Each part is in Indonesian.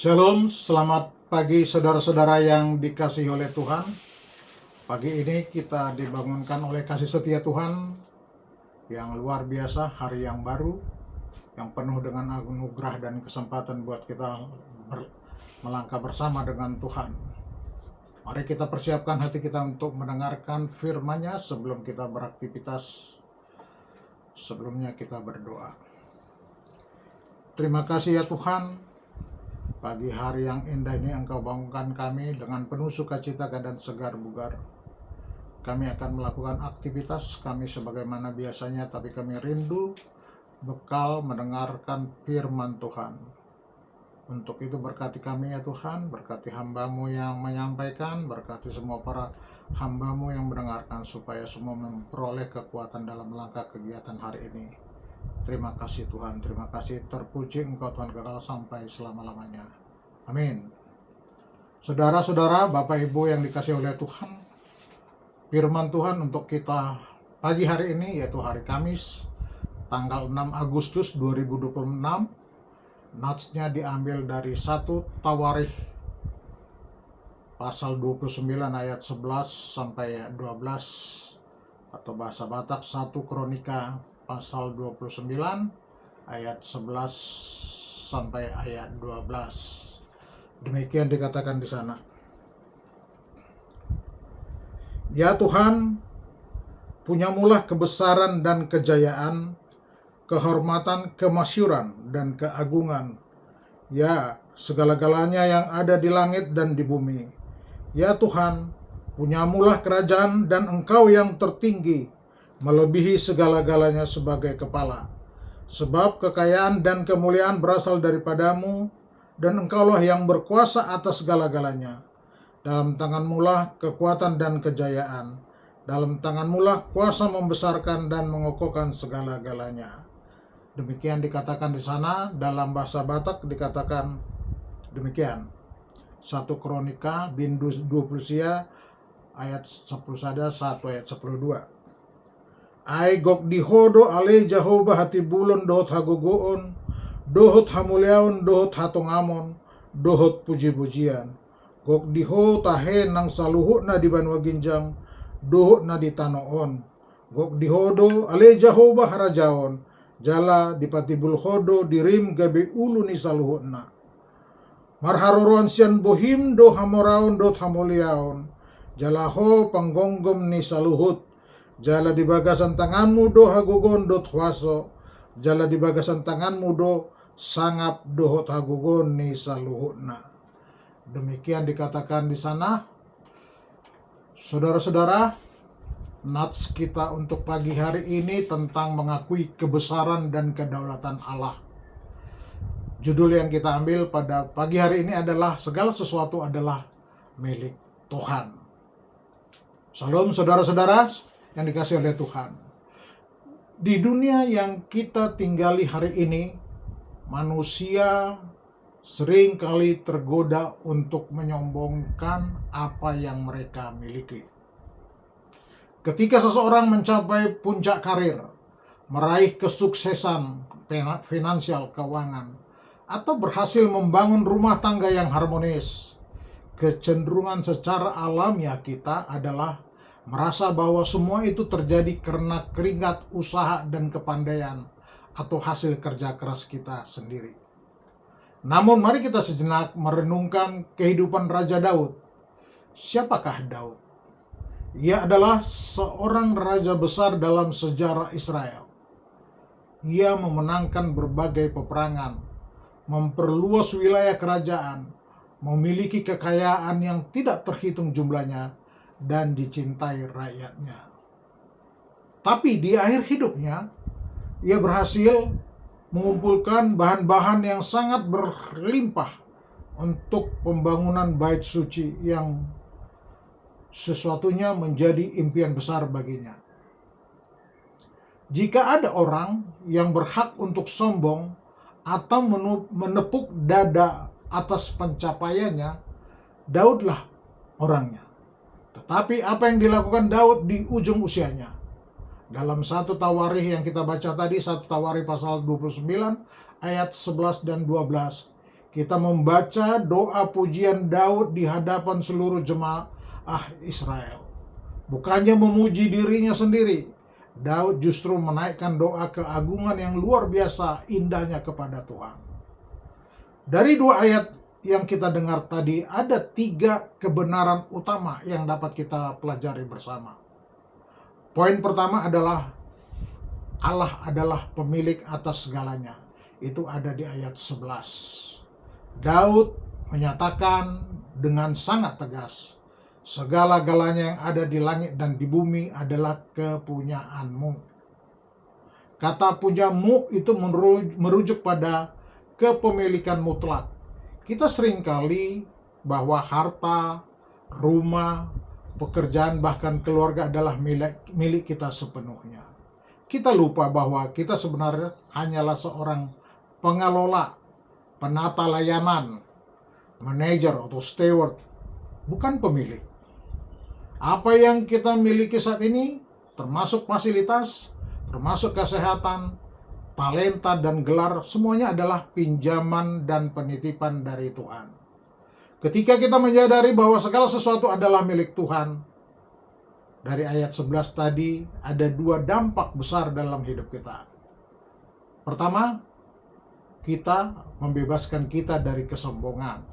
Shalom, selamat pagi saudara-saudara yang dikasihi oleh Tuhan. Pagi ini kita dibangunkan oleh kasih setia Tuhan yang luar biasa, hari yang baru, yang penuh dengan anugerah dan kesempatan buat kita melangkah bersama dengan Tuhan. Mari kita persiapkan hati kita untuk mendengarkan firman-Nya sebelum kita beraktivitas. Sebelumnya kita berdoa. Terima kasih ya Tuhan. Pagi hari yang indah ini Engkau bangunkan kami dengan penuh sukacita dan segar bugar. Kami akan melakukan aktivitas kami sebagaimana biasanya, tapi kami rindu bekal mendengarkan firman Tuhan. Untuk itu berkati kami ya Tuhan, berkati hamba-Mu yang menyampaikan, berkati semua para hamba-Mu yang mendengarkan, supaya semua memperoleh kekuatan dalam langkah kegiatan hari ini. Terima kasih Tuhan, terima kasih, terpuji Engkau Tuhan kekal sampai selama-lamanya. Amin. Saudara-saudara, Bapak Ibu yang dikasihi oleh Tuhan, firman Tuhan untuk kita pagi hari ini yaitu hari Kamis, tanggal 6 Agustus 2026. Natsnya diambil dari 1 Tawarikh pasal 29 ayat 11 sampai 12, atau bahasa Batak 1 Kronika pasal 29 ayat 11 sampai ayat 12. Demikian dikatakan di sana. Ya Tuhan, punyamulah kebesaran dan kejayaan, kehormatan, kemasyuran, dan keagungan. Ya, segala-galanya yang ada di langit dan di bumi. Ya Tuhan, punyamulah kerajaan dan Engkau yang tertinggi, melebihi segala-galanya sebagai kepala. Sebab kekayaan dan kemuliaan berasal daripadamu, dan Engkaulah yang berkuasa atas segala-galanya. Dalam tangan-Mulah kekuatan dan kejayaan. Dalam tangan-Mulah kuasa membesarkan dan mengokohkan segala-galanya. Demikian dikatakan di sana. Dalam bahasa Batak dikatakan demikian. 1 Kronika bindu 20 ayat 10 saja, 1 ayat 10-2. Ai gok dihodo ale Jehovah hati bulon dohot hagogoon, dohot hamuliaon, dohot hatongamon, dohot puji-pujian. Gok diho tahe nang saluhut na di banwa ginjang, dohot na di tanoon. Gok dihodo ale Jehovah harajaon, jala di patibul hodo dirim gabe ulu ni saluhut na. Marharoron sian bohim do hamoraon dot hamuliaon, jala ho panggonggom ni saluhut. Jala di bagasan tanganmu do hagugon dot huaso, jala di bagasan tanganmu do sangap dohot hagugon ni saluhutna. Demikian dikatakan di sana. Saudara-saudara, nats kita untuk pagi hari ini tentang mengakui kebesaran dan kedaulatan Allah. Judul yang kita ambil pada pagi hari ini adalah segala sesuatu adalah milik Tuhan. Salam saudara-saudara yang dikasihi oleh Tuhan. Di dunia yang kita tinggali hari ini, manusia sering kali tergoda untuk menyombongkan apa yang mereka miliki. Ketika seseorang mencapai puncak karir, meraih kesuksesan finansial keuangan, atau berhasil membangun rumah tangga yang harmonis, kecenderungan secara alamiah kita adalah merasa bahwa semua itu terjadi karena keringat, usaha, dan kepandaian atau hasil kerja keras kita sendiri. Namun mari kita sejenak merenungkan kehidupan Raja Daud. Siapakah Daud? Ia adalah seorang raja besar dalam sejarah Israel. Ia memenangkan berbagai peperangan, memperluas wilayah kerajaan, memiliki kekayaan yang tidak terhitung jumlahnya, dan dicintai rakyatnya. Tapi di akhir hidupnya, ia berhasil mengumpulkan bahan-bahan yang sangat berlimpah untuk pembangunan bait suci yang sesuatunya menjadi impian besar baginya. Jika ada orang yang berhak untuk sombong atau menepuk dada atas pencapaiannya, Daudlah orangnya. Tetapi apa yang dilakukan Daud di ujung usianya? Dalam 1 Tawarikh yang kita baca tadi, 1 Tawarikh pasal 29 ayat 11 dan 12, kita membaca doa pujian Daud di hadapan seluruh jemaah Israel. Bukannya memuji dirinya sendiri, Daud justru menaikkan doa keagungan yang luar biasa indahnya kepada Tuhan. Dari dua ayat yang kita dengar tadi, ada 3 kebenaran utama yang dapat kita pelajari bersama. Poin pertama adalah Allah adalah pemilik atas segalanya. Itu ada di ayat 11. Daud menyatakan dengan sangat tegas, segala-galanya yang ada di langit dan di bumi adalah kepunyaanmu. Kata punyamu itu merujuk pada kepemilikan mutlak. Kita seringkali bahwa harta, rumah, pekerjaan, bahkan keluarga adalah milik kita sepenuhnya. Kita lupa bahwa kita sebenarnya hanyalah seorang pengelola, penata layanan, manajer atau steward, bukan pemilik. Apa yang kita miliki saat ini, termasuk fasilitas, termasuk kesehatan, talenta dan gelar, semuanya adalah pinjaman dan penitipan dari Tuhan. Ketika kita menyadari bahwa segala sesuatu adalah milik Tuhan, dari ayat 11 tadi ada 2 dampak besar dalam hidup kita. Pertama, kita membebaskan kita dari kesombongan.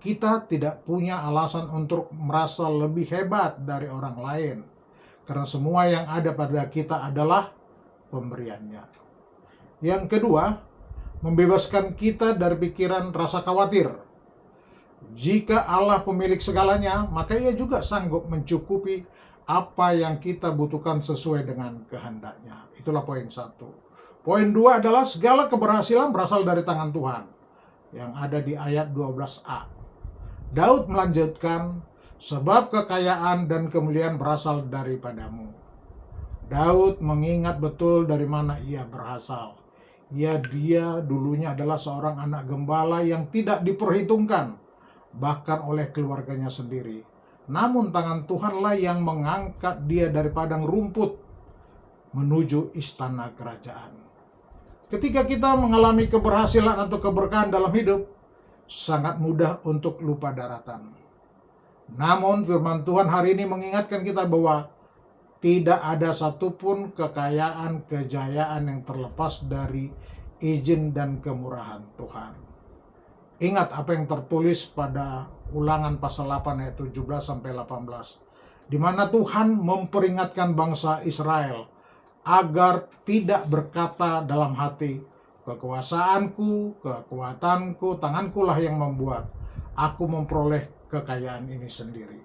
Kita tidak punya alasan untuk merasa lebih hebat dari orang lain, karena semua yang ada pada kita adalah pemberiannya. Yang kedua, membebaskan kita dari pikiran rasa khawatir. Jika Allah pemilik segalanya, maka Ia juga sanggup mencukupi apa yang kita butuhkan sesuai dengan kehendaknya. Itulah poin 1. Poin 2 adalah segala keberhasilan berasal dari tangan Tuhan, yang ada di ayat 12a. Daud melanjutkan, sebab kekayaan dan kemuliaan berasal daripadamu. Daud mengingat betul dari mana ia berasal. Dia dulunya adalah seorang anak gembala yang tidak diperhitungkan, bahkan oleh keluarganya sendiri. Namun tangan Tuhanlah yang mengangkat dia dari padang rumput menuju istana kerajaan. Ketika kita mengalami keberhasilan atau keberkahan dalam hidup, sangat mudah untuk lupa daratan. Namun firman Tuhan hari ini mengingatkan kita bahwa tidak ada satupun kekayaan, kejayaan yang terlepas dari izin dan kemurahan Tuhan. Ingat apa yang tertulis pada Ulangan pasal 8 ayat 17-18, di mana Tuhan memperingatkan bangsa Israel agar tidak berkata dalam hati, kekuasaanku, kekuatanku, tanganku lah yang membuat aku memperoleh kekayaan ini sendiri.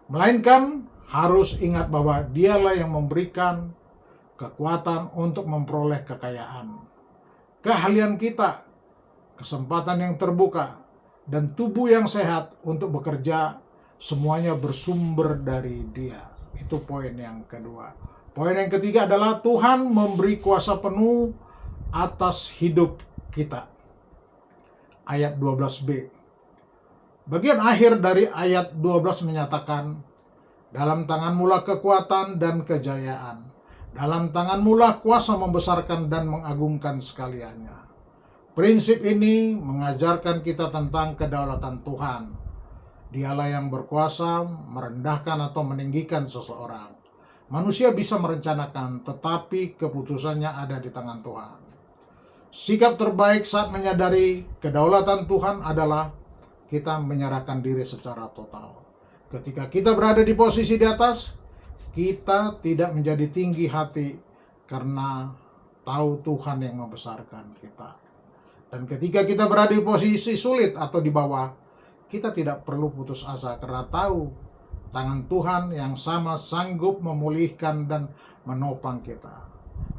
Melainkan harus ingat bahwa Dialah yang memberikan kekuatan untuk memperoleh kekayaan. Keahlian kita, kesempatan yang terbuka, dan tubuh yang sehat untuk bekerja, semuanya bersumber dari Dia. Itu poin yang kedua. Poin yang ketiga adalah Tuhan memberi kuasa penuh atas hidup kita. Ayat 12b. Bagian akhir dari ayat 12 menyatakan, dalam tanganmu-lah kekuatan dan kejayaan. Dalam tanganmu-lah kuasa membesarkan dan mengagungkan sekaliannya. Prinsip ini mengajarkan kita tentang kedaulatan Tuhan. Dialah yang berkuasa merendahkan atau meninggikan seseorang. Manusia bisa merencanakan, tetapi keputusannya ada di tangan Tuhan. Sikap terbaik saat menyadari kedaulatan Tuhan adalah kita menyerahkan diri secara total. Ketika kita berada di posisi di atas, kita tidak menjadi tinggi hati karena tahu Tuhan yang membesarkan kita. Dan ketika kita berada di posisi sulit atau di bawah, kita tidak perlu putus asa karena tahu tangan Tuhan yang sama sanggup memulihkan dan menopang kita.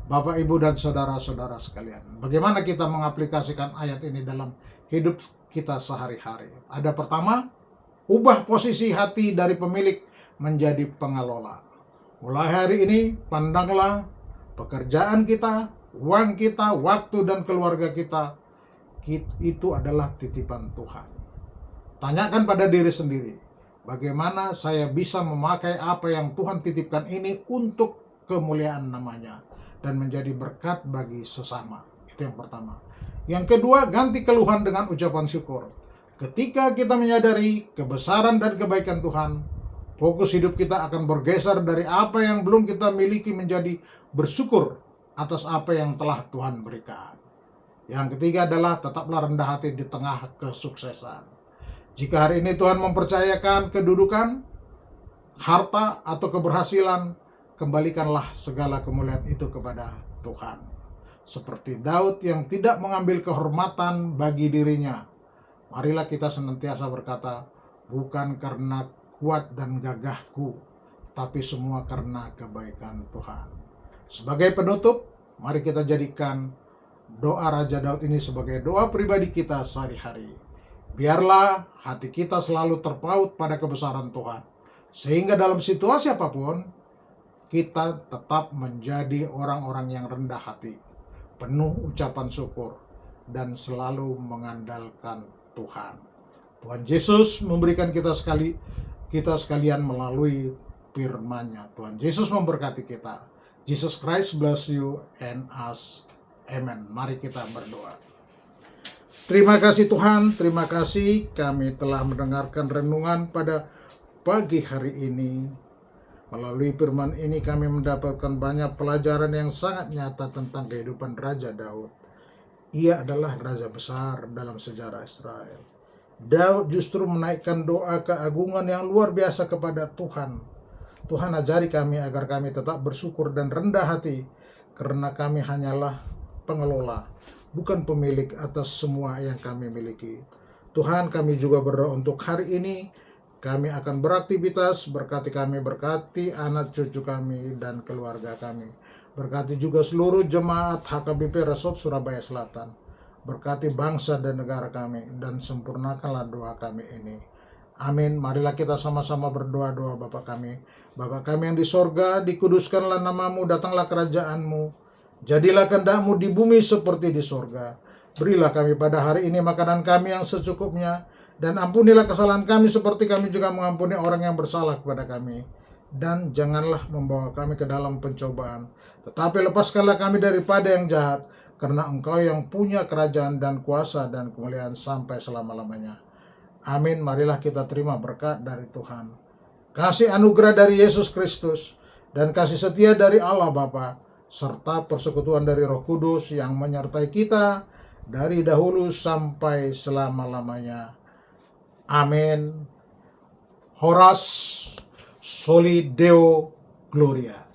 Bapak, Ibu, dan saudara-saudara sekalian, bagaimana kita mengaplikasikan ayat ini dalam hidup kita sehari-hari? Ada pertama, ubah posisi hati dari pemilik menjadi pengelola. Mulai hari ini, pandanglah pekerjaan kita, uang kita, waktu, dan keluarga kita, itu adalah titipan Tuhan. Tanyakan pada diri sendiri, bagaimana saya bisa memakai apa yang Tuhan titipkan ini untuk kemuliaan namanya dan menjadi berkat bagi sesama. Itu yang pertama. Yang kedua, ganti keluhan dengan ucapan syukur. Ketika kita menyadari kebesaran dan kebaikan Tuhan, fokus hidup kita akan bergeser dari apa yang belum kita miliki menjadi bersyukur atas apa yang telah Tuhan berikan. Yang ketiga adalah tetaplah rendah hati di tengah kesuksesan. Jika hari ini Tuhan mempercayakan kedudukan, harta, atau keberhasilan, kembalikanlah segala kemuliaan itu kepada Tuhan. Seperti Daud yang tidak mengambil kehormatan bagi dirinya, marilah kita senantiasa berkata, bukan karena kuat dan gagahku, tapi semua karena kebaikan Tuhan. Sebagai penutup, mari kita jadikan doa Raja Daud ini sebagai doa pribadi kita sehari-hari. Biarlah hati kita selalu terpaut pada kebesaran Tuhan, sehingga dalam situasi apapun, kita tetap menjadi orang-orang yang rendah hati, penuh ucapan syukur, dan selalu mengandalkan Tuhan. Tuhan Yesus memberikan kita sekalian melalui firman-Nya. Tuhan Yesus memberkati kita. Jesus Christ bless you and us. Amen. Mari kita berdoa. Terima kasih Tuhan, terima kasih kami telah mendengarkan renungan pada pagi hari ini. Melalui firman ini kami mendapatkan banyak pelajaran yang sangat nyata tentang kehidupan Raja Daud. Ia adalah raja besar dalam sejarah Israel. Daud justru menaikkan doa keagungan yang luar biasa kepada Tuhan. Tuhan ajari kami agar kami tetap bersyukur dan rendah hati, karena kami hanyalah pengelola, bukan pemilik atas semua yang kami miliki. Tuhan, kami juga berdoa untuk hari ini. Kami akan beraktivitas, berkati kami, berkati anak cucu kami dan keluarga kami. Berkati juga seluruh jemaat HKBP Resort Surabaya Selatan. Berkati bangsa dan negara kami, dan sempurnakanlah doa kami ini. Amin. Marilah kita sama-sama berdoa-doa Bapa kami. Bapa kami yang di sorga, dikuduskanlah namamu, datanglah kerajaanmu. Jadilah kehendak-Mu di bumi seperti di sorga. Berilah kami pada hari ini makanan kami yang secukupnya, dan ampunilah kesalahan kami seperti kami juga mengampuni orang yang bersalah kepada kami. Dan janganlah membawa kami ke dalam pencobaan, tetapi lepaskanlah kami daripada yang jahat, karena Engkau yang punya kerajaan dan kuasa dan kemuliaan sampai selama-lamanya. Amin. Marilah kita terima berkat dari Tuhan. Kasih anugerah dari Yesus Kristus, dan kasih setia dari Allah Bapa, serta persekutuan dari Roh Kudus yang menyertai kita dari dahulu sampai selama-lamanya. Amin. Horas Soli Deo Gloria.